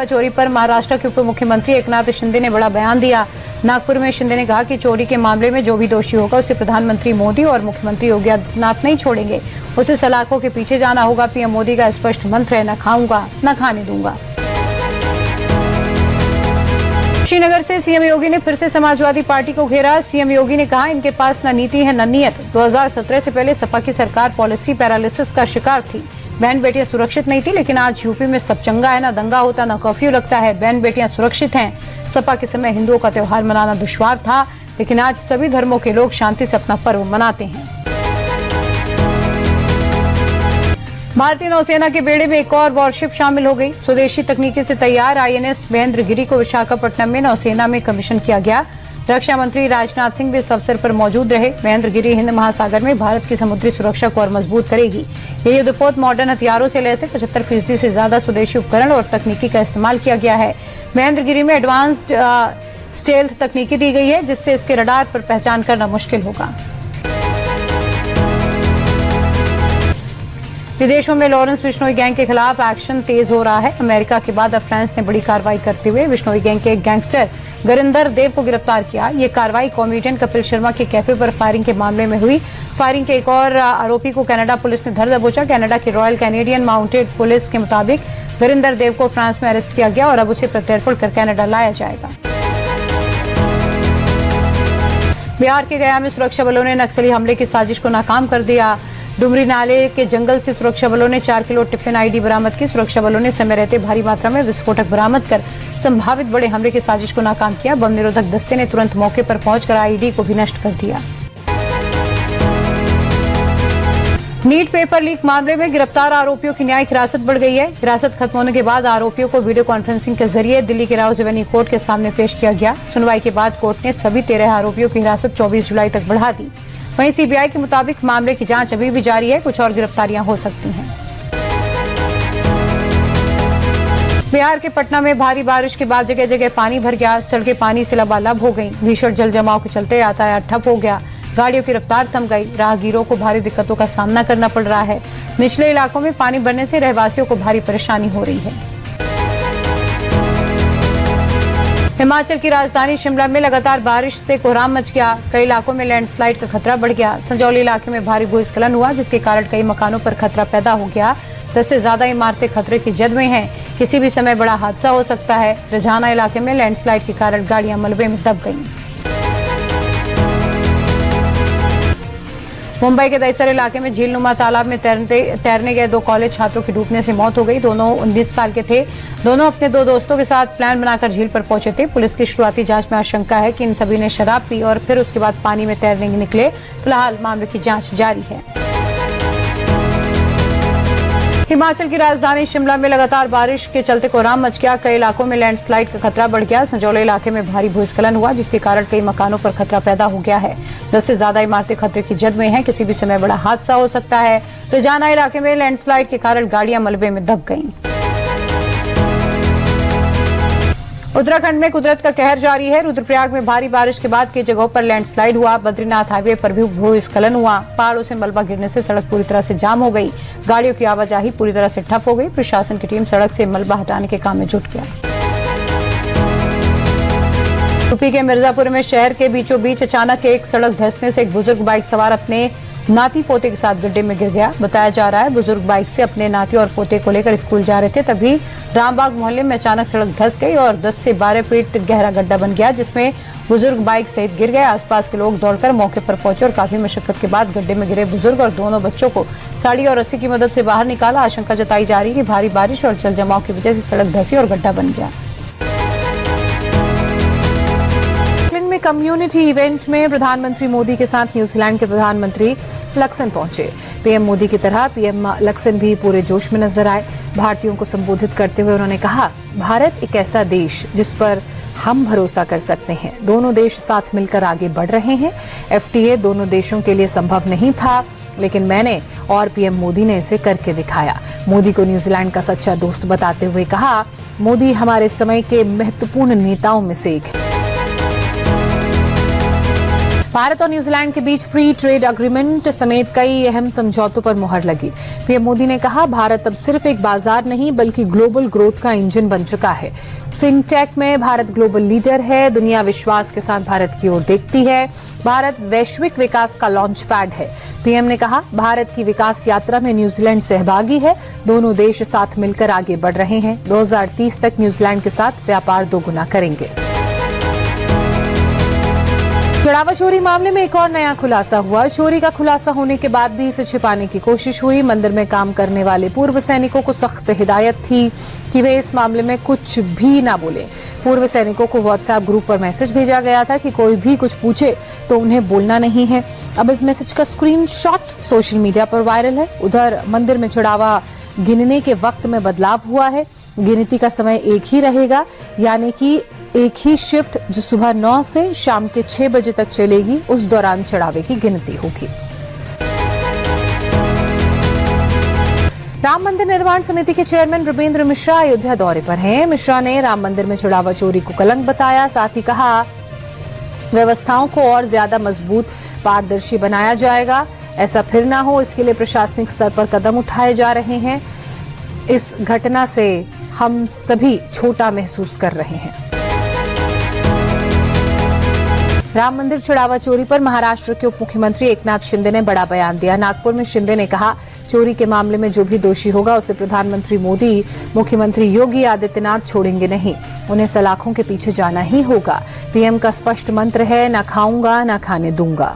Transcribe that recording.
ताबा चोरी पर महाराष्ट्र के उप मुख्यमंत्री एकनाथ शिंदे ने बड़ा बयान दिया। नागपुर में शिंदे ने कहा कि चोरी के मामले में जो भी दोषी होगा उसे प्रधानमंत्री मोदी और मुख्यमंत्री योगी आदित्यनाथ नहीं छोड़ेंगे। उसे सलाखों के पीछे जाना होगा। पीएम मोदी का स्पष्ट मंत्र है, न खाऊंगा न खाने दूंगा। श्रीनगर से सीएम योगी ने फिर से समाजवादी पार्टी को घेरा। सीएम योगी ने कहा, इनके पास न नीति है न नीयत। 2017 से पहले सपा की सरकार पॉलिसी पैरालिसिस का शिकार थी। बहन बेटियां सुरक्षित नहीं थी, लेकिन आज यूपी में सब चंगा है, न दंगा होता न कर्फ्यू लगता है। बहन बेटियां सुरक्षित हैं। सपा के समय हिंदुओं का त्योहार मनाना दुश्वार था, लेकिन आज सभी धर्मों के लोग शांति से अपना पर्व मनाते हैं। भारतीय नौसेना के बेड़े में एक और वॉरशिप शामिल हो गई। स्वदेशी तकनीकी से तैयार आईएनएस महेंद्र गिरी को विशाखापट्टनम में नौसेना में कमीशन किया गया। रक्षा मंत्री राजनाथ सिंह भी इस अवसर पर मौजूद रहे। महेंद्र गिरी हिंद महासागर में भारत की समुद्री सुरक्षा को और मजबूत करेगी। ये युद्धपोत मॉडर्न हथियारों से लैस है। 75% से ज्यादा स्वदेशी उपकरण और तकनीकी का इस्तेमाल किया गया है। महेंद्र गिरी में एडवांस्ड स्टेल्थ तकनीकी दी गई है, जिससे इसके रडार पर पहचान करना मुश्किल होगा। विदेशों में लॉरेंस बिश्नोई गैंग के खिलाफ एक्शन तेज हो रहा है। अमेरिका के बाद अब फ्रांस ने बड़ी कार्रवाई करते हुए बिश्नोई गैंग के एक गैंगस्टर गुरिंदर देव को गिरफ्तार किया। ये कार्रवाई कॉमेडियन कपिल शर्मा के कैफे पर फायरिंग के मामले में हुई। फायरिंग के एक और आरोपी को कनाडा पुलिस ने धर दबोचा। कनाडा की रॉयल कैनेडियन माउंटेड पुलिस के मुताबिक गुरिंदर देव को फ्रांस में अरेस्ट किया गया और अब उसे प्रत्यर्पण कर कनाडा लाया जाएगा। बिहार के गया में सुरक्षा बलों ने नक्सली हमले की साजिश को नाकाम कर दिया। डुमरी नाले के जंगल से सुरक्षा बलों ने 4 किलो टिफिन आईडी बरामद की। सुरक्षा बलों ने समय रहते भारी मात्रा में विस्फोटक बरामद कर संभावित बड़े हमले की साजिश को नाकाम किया। बम निरोधक दस्ते ने तुरंत मौके पर पहुंचकर आईडी को भी नष्ट कर दिया। नीट पेपर लीक मामले में गिरफ्तार आरोपियों की न्यायिक हिरासत बढ़ गई है। हिरासत खत्म होने के बाद आरोपियों को वीडियो कॉन्फ्रेंसिंग के जरिए दिल्ली के राउज एवेन्यू कोर्ट के सामने पेश किया गया। सुनवाई के बाद कोर्ट ने सभी 13 आरोपियों की हिरासत 24 जुलाई तक बढ़ा दी। वहीं सीबीआई के मुताबिक मामले की जांच अभी भी जारी है। कुछ और गिरफ्तारियां हो सकती हैं। बिहार के पटना में भारी बारिश के बाद जगह जगह पानी भर गया। सड़कें पानी से लबालब हो गईं। भीषण जल जमाव के चलते यातायात ठप हो गया। गाड़ियों की रफ्तार थम गई। राहगीरों को भारी दिक्कतों का सामना करना पड़ रहा है। निचले इलाकों में पानी भरने से रहवासियों को भारी परेशानी हो रही है। हिमाचल की राजधानी शिमला में लगातार बारिश से कोहराम मच गया। कई इलाकों में लैंडस्लाइड का खतरा बढ़ गया। संजौली इलाके में भारी भूस्खलन हुआ, जिसके कारण कई मकानों पर खतरा पैदा हो गया। 10 से ज्यादा इमारतें खतरे की जद में हैं। किसी भी समय बड़ा हादसा हो सकता है। रजाना इलाके में लैंडस्लाइड के कारण गाड़ियां मलबे में दब गईं। मुंबई के दहिसर इलाके में झीलनुमा तालाब में तैरने गए 2 कॉलेज छात्रों की डूबने से मौत हो गई। दोनों 19 साल के थे। दोनों अपने 2 दोस्तों के साथ प्लान बनाकर झील पर पहुंचे थे। पुलिस की शुरुआती जांच में आशंका है कि इन सभी ने शराब पी और फिर उसके बाद पानी में तैरने निकले। फिलहाल मामले की जांच जारी है। हिमाचल की राजधानी शिमला में लगातार बारिश के चलते कोहराम मच गया। कई इलाकों में लैंडस्लाइड का खतरा बढ़ गया। संजौली इलाके में भारी भूस्खलन हुआ, जिसके कारण कई मकानों पर खतरा पैदा हो गया है। 10 से ज्यादा इमारतें खतरे की जद में हैं। किसी भी समय बड़ा हादसा हो सकता है। रजाना इलाके में लैंडस्लाइड के कारण गाड़ियां मलबे में दब गईं। उत्तराखंड में कुदरत का कहर जारी है। रुद्रप्रयाग में भारी बारिश के बाद कई जगहों पर लैंडस्लाइड हुआ। बद्रीनाथ हाईवे पर भी भूस्खलन हुआ। पहाड़ों से मलबा गिरने से सड़क पूरी तरह से जाम हो गई। गाड़ियों की आवाजाही पूरी तरह से ठप हो गई। प्रशासन की टीम सड़क से मलबा हटाने के काम में जुट गया। यूपी के मिर्जापुर में शहर के बीचों बीच अचानक एक सड़क धंसने से एक बुजुर्ग बाइक सवार अपने नाती पोते के साथ गड्ढे में गिर गया। बताया जा रहा है बुजुर्ग बाइक से अपने नाती और पोते को लेकर स्कूल जा रहे थे। तभी रामबाग मोहल्ले में अचानक सड़क धंस गई और 10 से 12 फीट गहरा गड्ढा बन गया, जिसमें बुजुर्ग बाइक सहित गिर गए। आसपास के लोग दौड़कर मौके पर पहुंचे और काफी मशक्कत के बाद गड्ढे में गिरे बुजुर्ग और दोनों बच्चों को साड़ी और रस्सी की मदद से बाहर निकाला। आशंका जताई जा रही है कि भारी बारिश और जल जमाव की वजह से सड़क धंसी और गड्ढा बन गया। कम्युनिटी इवेंट में प्रधानमंत्री मोदी के साथ न्यूजीलैंड के प्रधानमंत्री लक्सन पहुंचे। पीएम मोदी की तरह पीएम लक्सन भी पूरे जोश में नजर आए। भारतीयों को संबोधित करते हुए उन्होंने कहा, भारत एक ऐसा देश जिस पर हम भरोसा कर सकते हैं। दोनों देश साथ मिलकर आगे बढ़ रहे हैं। एफटीए दोनों देशों के लिए संभव नहीं था, लेकिन मैंने और पीएम मोदी ने इसे करके दिखाया। मोदी को न्यूजीलैंड का सच्चा दोस्त बताते हुए कहा, मोदी हमारे समय के महत्वपूर्ण नेताओं में से एक है। भारत और न्यूजीलैंड के बीच फ्री ट्रेड एग्रीमेंट समेत कई अहम समझौतों पर मुहर लगी। पीएम मोदी ने कहा, भारत अब सिर्फ एक बाजार नहीं बल्कि ग्लोबल ग्रोथ का इंजन बन चुका है। फिनटेक में भारत ग्लोबल लीडर है। दुनिया विश्वास के साथ भारत की ओर देखती है। भारत वैश्विक विकास का लॉन्च पैड है। पीएम ने कहा, भारत की विकास यात्रा में न्यूजीलैंड सहभागी है। दोनों देश साथ मिलकर आगे बढ़ रहे हैं। 2030 तक न्यूजीलैंड के साथ व्यापार दोगुना करेंगे। चढ़ावा चोरी मामले में एक और नया खुलासा हुआ। चोरी का खुलासा होने के बाद भी इसे छिपाने की कोशिश हुई। मंदिर में काम करने वाले पूर्व सैनिकों को सख्त हिदायत थी कि वे इस मामले में कुछ भी ना बोलें। पूर्व सैनिकों को व्हाट्सएप ग्रुप पर मैसेज भेजा गया था कि कोई भी कुछ पूछे तो उन्हें बोलना नहीं है। अब इस मैसेज का स्क्रीनशॉट सोशल मीडिया पर वायरल है। उधर मंदिर में चढ़ावा गिनने के वक्त में बदलाव हुआ है। गिनती का समय एक ही रहेगा, यानी कि एक ही शिफ्ट जो सुबह 9 से शाम के 6 बजे तक चलेगी, उस दौरान चढ़ावे की गिनती होगी। राम मंदिर निर्माण समिति के चेयरमैन रुपेंद्र मिश्रा अयोध्या दौरे पर हैं। मिश्रा ने राम मंदिर में चढ़ावा चोरी को कलंक बताया। साथ ही कहा, व्यवस्थाओं को और ज्यादा मजबूत पारदर्शी बनाया जाएगा। ऐसा फिर ना हो, इसके लिए प्रशासनिक स्तर पर कदम उठाए जा रहे हैं। इस घटना से हम सभी छोटा महसूस कर रहे हैं। राम मंदिर चढ़ावा चोरी पर महाराष्ट्र के उप मुख्यमंत्री एकनाथ शिंदे ने बड़ा बयान दिया। नागपुर में शिंदे ने कहा, चोरी के मामले में जो भी दोषी होगा उसे प्रधानमंत्री मोदी, मुख्यमंत्री योगी आदित्यनाथ छोड़ेंगे नहीं। उन्हें सलाखों के पीछे जाना ही होगा। पीएम का स्पष्ट मंत्र है, ना खाऊंगा ना खाने दूंगा।